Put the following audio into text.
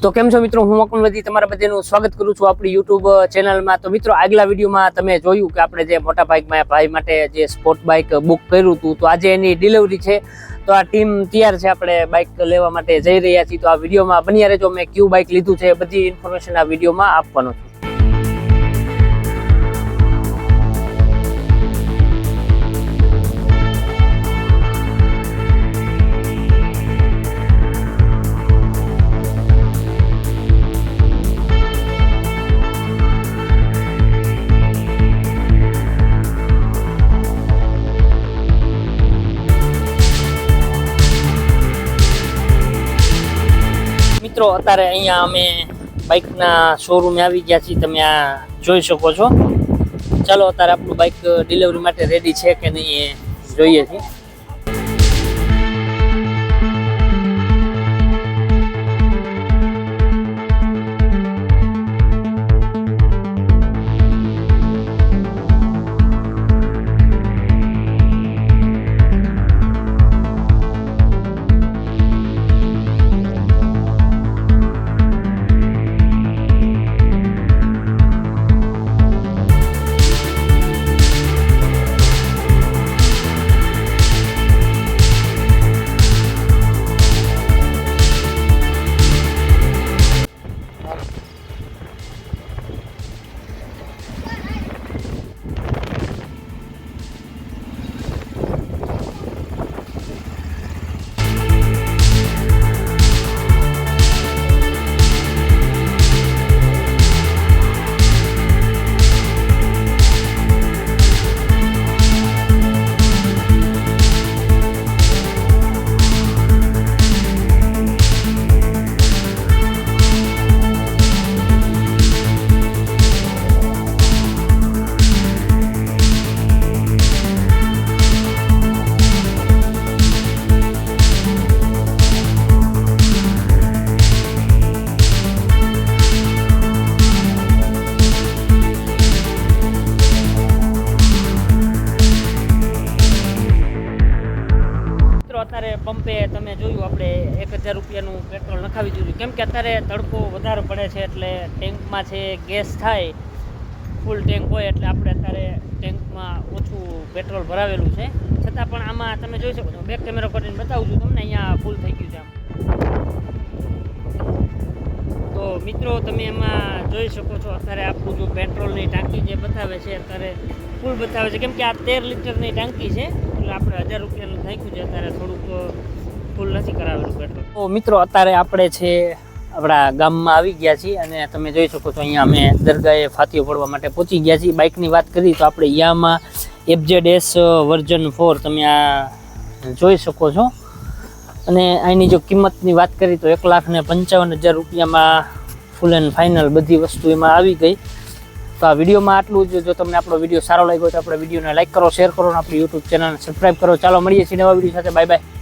તો કેમ છો મિત્રો, હું મકન વધી તમારા બધાનું સ્વાગત કરું છું આપણી યુટ્યુબ ચેનલમાં। તો મિત્રો, આગલા વિડીયોમાં તમે જોયું કે આપણે જે મોટા ભાઈ માટે જે સ્પોર્ટ બાઇક બુક કર્યું હતું, તો આજે એની ડિલિવરી છે। તો આ ટીમ તૈયાર છે, આપણે બાઇક લેવા માટે જઈ રહ્યા છીએ। તો આ વિડીયોમાં બન્યા રહેજો, મેં કયું બાઇક લીધું છે બધી ઇન્ફોર્મેશન આ વિડીયોમાં આપવાનો છું। મિત્રો, અત્યારે અહીંયા અમે બાઇકના શોરૂમે આવી ગયા છીએ, તમે આ જોઈ શકો છો। ચાલો અત્યારે આપણું બાઇક ડિલિવરી માટે રેડી છે કે નહીં એ જોઈએ છીએ। અત્યારે પંપે તમે જોયું આપણે 1000 રૂપિયાનું પેટ્રોલ નખાવી દીધું, કેમ કે અત્યારે તડકો વધારે પડે છે, એટલે ટેન્કમાં છે ગેસ થાય, ફૂલ ટેન્ક હોય એટલે આપણે અત્યારે ટેન્કમાં ઓછું પેટ્રોલ ભરાવેલું છે। છતાં પણ આમાં તમે જોઈ શકો છો, બેક કેમેરા કરીને બતાવું છું તમને, અહીંયા ફૂલ થઈ ગયું છે આમ। તો મિત્રો, તમે એમાં જોઈ શકો છો અત્યારે આપણું જો પેટ્રોલની ટાંકી જે બતાવે છે અત્યારે ફૂલ બતાવે છે, કેમ કે આ 13 લીટરની ટાંકી છે, એટલે આપણે 1000 રૂપિયાનું થઈ ગયું છે, અત્યારે થોડુંક ફૂલ નથી કરાવેલું પેટ્રોલ। તો મિત્રો, અત્યારે આપણે છે આપણા ગામમાં આવી ગયા છીએ, અને તમે જોઈ શકો છો અહીંયા અમે દરગાહે ફાતિયો પડવા માટે પહોંચી ગયા છીએ। બાઇકની વાત કરી તો આપણે યામાં FZS વર્ઝન 4 તમે આ જોઈ શકો છો, અને આની જો કિંમતની વાત કરી તો 1,55,000 રૂપિયામાં ફૂલ એન્ડ ફાઇનલ બધી વસ્તુ એમાં આવી ગઈ। તો આ વિડીયોમાં આટલું જ। જો તમને આપણો વિડીયો સારો લાગ્યો તો આપણે વિડીયોને લાઇક કરો, શેર કરો, અને આપણી યુટ્યુબ ચેનલને સબસ્ક્રાઈબ કરો। ચાલો મળીએ છીએ નવા વિડીયો સાથે, બાય બાય।